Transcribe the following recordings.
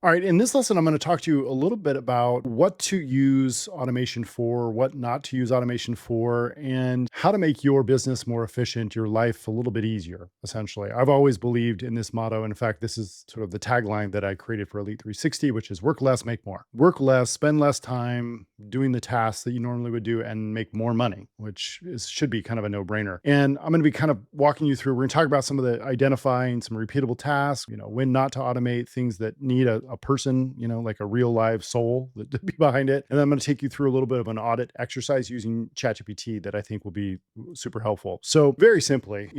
All right, in this lesson, I'm going to talk to you a little bit about what to use automation for, what not to use automation for, and how to make your business more efficient, your life a little bit easier, essentially. I've always believed in this motto. In fact, this is sort of the tagline that I created for Elite 360, which is work less, make more. Work less, spend less time doing the tasks that you normally would do and make more money, which should be kind of a no brainer. And I'm going to be kind of walking you through, we're going to talk about some of the identifying some repeatable tasks, when not to automate things that need a person, like a real live soul that to be behind it. And then I'm going to take you through a little bit of an audit exercise using ChatGPT that I think will be super helpful. So very simply,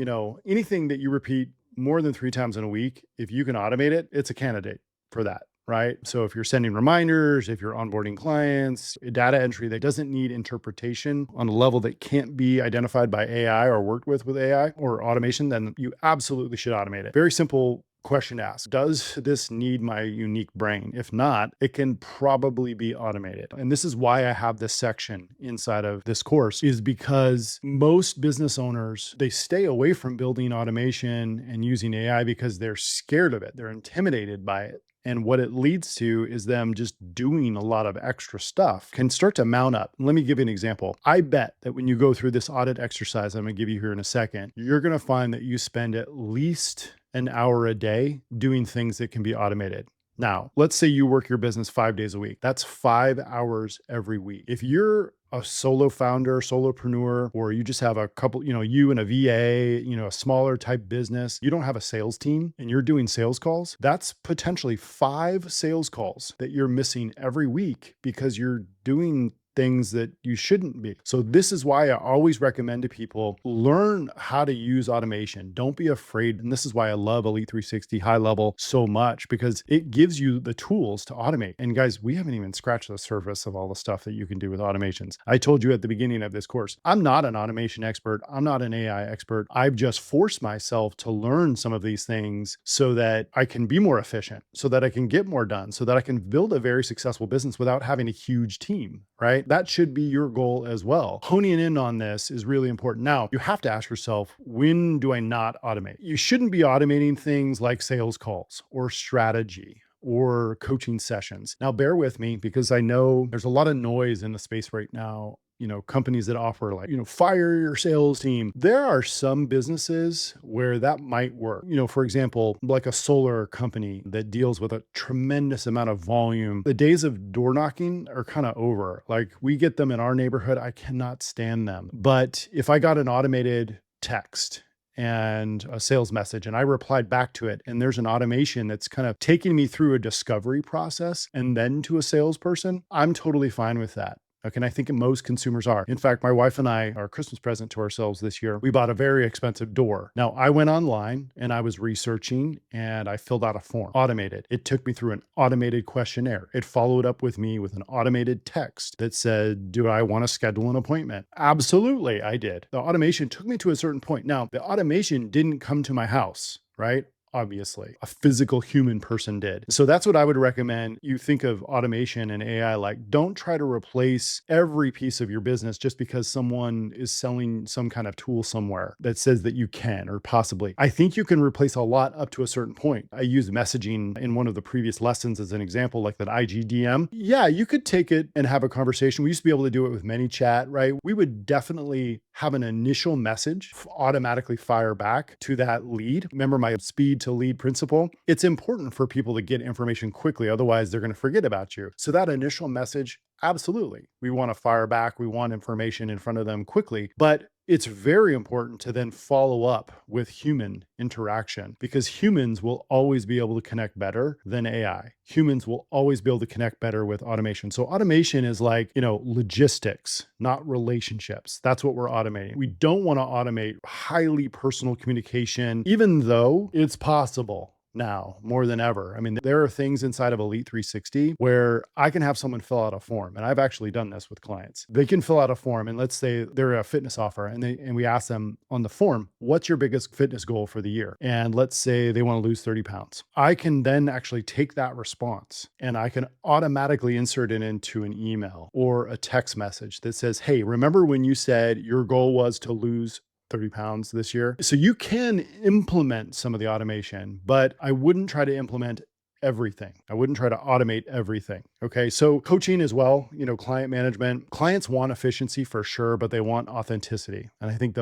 anything that you repeat more than 3 times in a week, if you can automate it, it's a candidate for that. Right. So if you're sending reminders, if you're onboarding clients, data entry that doesn't need interpretation on a level that can't be identified by AI or worked with AI or automation, then you absolutely should automate it. Very simple question to ask. Does this need my unique brain? If not, it can probably be automated. And this is why I have this section inside of this course, is because most business owners, they stay away from building automation and using AI because they're scared of it. They're intimidated by it. And what it leads to is them just doing a lot of extra stuff can start to mount up. Let me give you an example. I bet that when you go through this audit exercise, I'm going to give you here in a second, you're going to find that you spend at least an hour a day doing things that can be automated. Now, let's say you work your business 5 days a week. That's 5 hours every week. If you're a solo founder, solopreneur, or you just have a couple, you and a VA, a smaller type business, you don't have a sales team and you're doing sales calls, that's potentially 5 sales calls that you're missing every week because you're doing things that you shouldn't be. So this is why I always recommend to people, learn how to use automation. Don't be afraid. And this is why I love Elite 360 High Level so much, because it gives you the tools to automate. And guys, we haven't even scratched the surface of all the stuff that you can do with automations. I told you at the beginning of this course, I'm not an automation expert. I'm not an AI expert. I've just forced myself to learn some of these things so that I can be more efficient, so that I can get more done, so that I can build a very successful business without having a huge team, right? That should be your goal as well. Honing in on this is really important. Now, you have to ask yourself, when do I not automate? You shouldn't be automating things like sales calls or strategy or coaching sessions. Now, bear with me because I know there's a lot of noise in the space right now. Companies that offer like, fire your sales team. There are some businesses where that might work. For example, like a solar company that deals with a tremendous amount of volume. The days of door knocking are kind of over. Like we get them in our neighborhood. I cannot stand them. But if I got an automated text and a sales message and I replied back to it, and there's an automation that's kind of taking me through a discovery process and then to a salesperson, I'm totally fine with that. Okay, and I think most consumers are. In fact, my wife and I, our Christmas present to ourselves this year, we bought a very expensive door. Now, I went online and I was researching and I filled out a form, automated. It took me through an automated questionnaire. It followed up with me with an automated text that said, do I want to schedule an appointment? Absolutely, I did. The automation took me to a certain point. Now, the automation didn't come to my house, right? Obviously, a physical human person did. So that's what I would recommend. You think of automation and AI, like don't try to replace every piece of your business just because someone is selling some kind of tool somewhere that says that you can, or possibly. I think you can replace a lot up to a certain point. I used messaging in one of the previous lessons as an example, like that IGDM. Yeah, you could take it and have a conversation. We used to be able to do it with ManyChat, right? We would definitely have an initial message automatically fire back to that lead. Remember my speed to lead principle? It's important for people to get information quickly. Otherwise, they're going to forget about you. So that initial message, absolutely. We want to fire back. We want information in front of them quickly. But it's very important to then follow up with human interaction, because humans will always be able to connect better than AI. Humans will always be able to connect better with automation. So automation is like, logistics, not relationships. That's what we're automating. We don't want to automate highly personal communication, even though it's possible now more than ever. I mean, there are things inside of Elite 360 where I can have someone fill out a form, and I've actually done this with clients. They can fill out a form, and let's say they're a fitness offer, and we ask them on the form, what's your biggest fitness goal for the year? And let's say they want to lose 30 pounds. I can then actually take that response and I can automatically insert it into an email or a text message that says, hey, remember when you said your goal was to lose 30 pounds this year? So you can implement some of the automation, but I wouldn't try to implement everything. I wouldn't try to automate everything. Okay. So coaching as well, client management, clients want efficiency for sure, but they want authenticity. And I think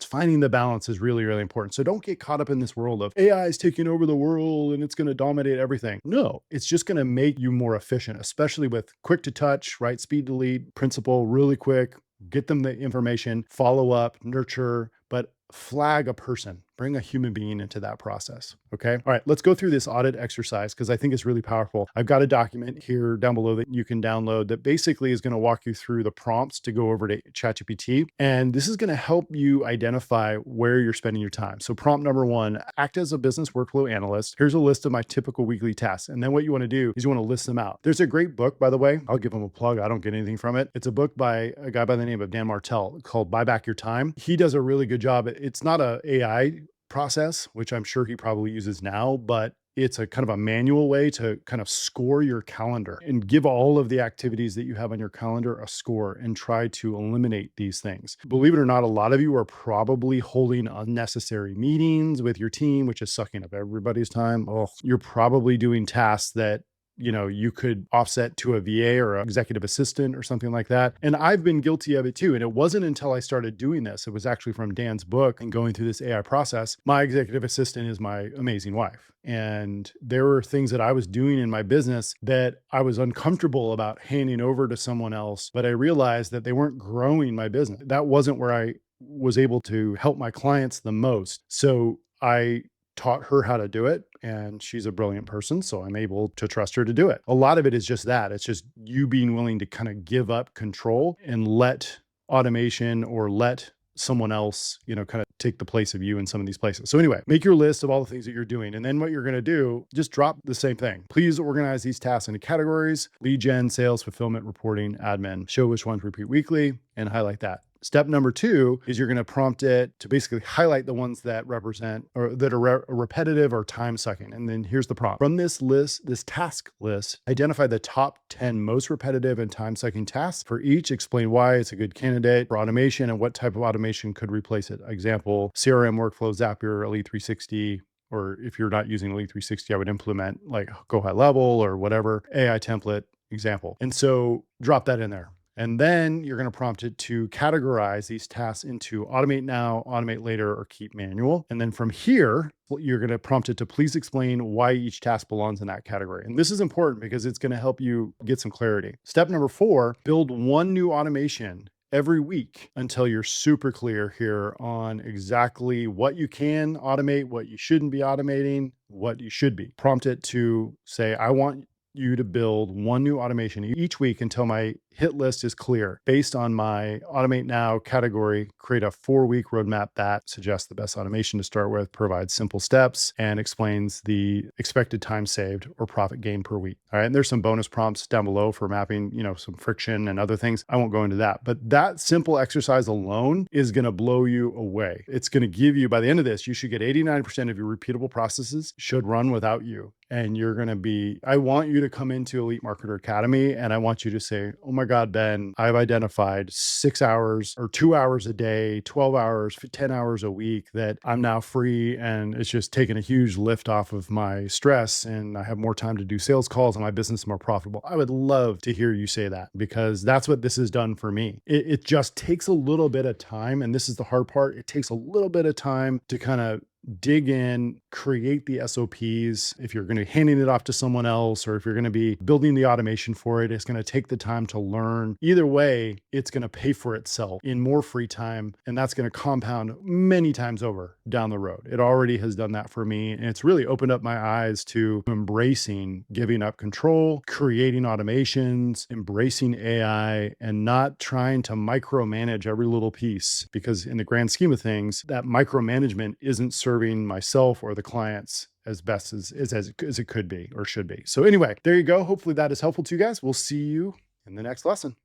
finding the balance is really, really important. So don't get caught up in this world of AI is taking over the world and it's going to dominate everything. No, it's just going to make you more efficient, especially with quick to touch, right? Speed to lead principle, really quick, get them the information, follow up, nurture, but flag a person, bring a human being into that process. Okay. All right. Let's go through this audit exercise because I think it's really powerful. I've got a document here down below that you can download that basically is going to walk you through the prompts to go over to ChatGPT. And this is going to help you identify where you're spending your time. So prompt number one, act as a business workflow analyst. Here's a list of my typical weekly tasks. And then what you want to do is you want to list them out. There's a great book, by the way. I'll give them a plug. I don't get anything from it. It's a book by a guy by the name of Dan Martell called Buy Back Your Time. He does a really good job. It's not a AI process, which I'm sure he probably uses now, but it's a kind of a manual way to kind of score your calendar and give all of the activities that you have on your calendar a score and try to eliminate these things. Believe it or not, a lot of you are probably holding unnecessary meetings with your team, which is sucking up everybody's time. Oh, you're probably doing tasks that you could offset to a VA or an executive assistant or something like that. And I've been guilty of it too. And it wasn't until I started doing this, it was actually from Dan's book and going through this AI process. My executive assistant is my amazing wife. And there were things that I was doing in my business that I was uncomfortable about handing over to someone else, but I realized that they weren't growing my business. That wasn't where I was able to help my clients the most. So I taught her how to do it, and she's a brilliant person, so I'm able to trust her to do it. A lot of it is just that. It's just you being willing to kind of give up control and let automation or let someone else, kind of take the place of you in some of these places. So anyway, make your list of all the things that you're doing. And then what you're going to do, just drop the same thing. Please organize these tasks into categories: lead gen, sales, fulfillment, reporting, admin. Show which ones repeat weekly and highlight that. Step number two is you're going to prompt it to basically highlight the ones that represent or that are repetitive or time sucking. And then here's the prompt. From this list, this task list, identify the top 10 most repetitive and time sucking tasks. For each, explain why it's a good candidate for automation and what type of automation could replace it. Example, CRM workflow, Zapier, Elite 360. Or if you're not using Elite 360, I would implement like Go High Level or whatever, AI template example. And so drop that in there. And then you're going to prompt it to categorize these tasks into automate now, automate later, or keep manual. And then from here, you're going to prompt it to please explain why each task belongs in that category. And this is important because it's going to help you get some clarity. Step number 4, build one new automation every week until you're super clear here on exactly what you can automate, what you shouldn't be automating, what you should be. Prompt it to say, I want you to build one new automation each week until my hit list is clear. Based on my automate now category, create a 4-week roadmap that suggests the best automation to start with, provides simple steps, and explains the expected time saved or profit gain per week. All right. And there's some bonus prompts down below for mapping, some friction and other things. I won't go into that, but that simple exercise alone is going to blow you away. It's going to give you, by the end of this, you should get 89% of your repeatable processes should run without you. And you're going to be, I want you to come into Elite Marketer Academy and I want you to say, oh my God, Ben, I've identified 6 hours or 2 hours a day, 12 hours, 10 hours a week that I'm now free. And it's just taken a huge lift off of my stress. And I have more time to do sales calls and my business is more profitable. I would love to hear you say that because that's what this has done for me. It just takes a little bit of time. And this is the hard part. It takes a little bit of time to kind of dig in, create the SOPs. If you're going to be handing it off to someone else, or if you're going to be building the automation for it, it's going to take the time to learn. Either way, it's going to pay for itself in more free time. And that's going to compound many times over down the road. It already has done that for me. And it's really opened up my eyes to embracing giving up control, creating automations, embracing AI, and not trying to micromanage every little piece. Because in the grand scheme of things, that micromanagement isn't serving myself or the clients as best as it could be or should be. So anyway, there you go. Hopefully that is helpful to you guys. We'll see you in the next lesson.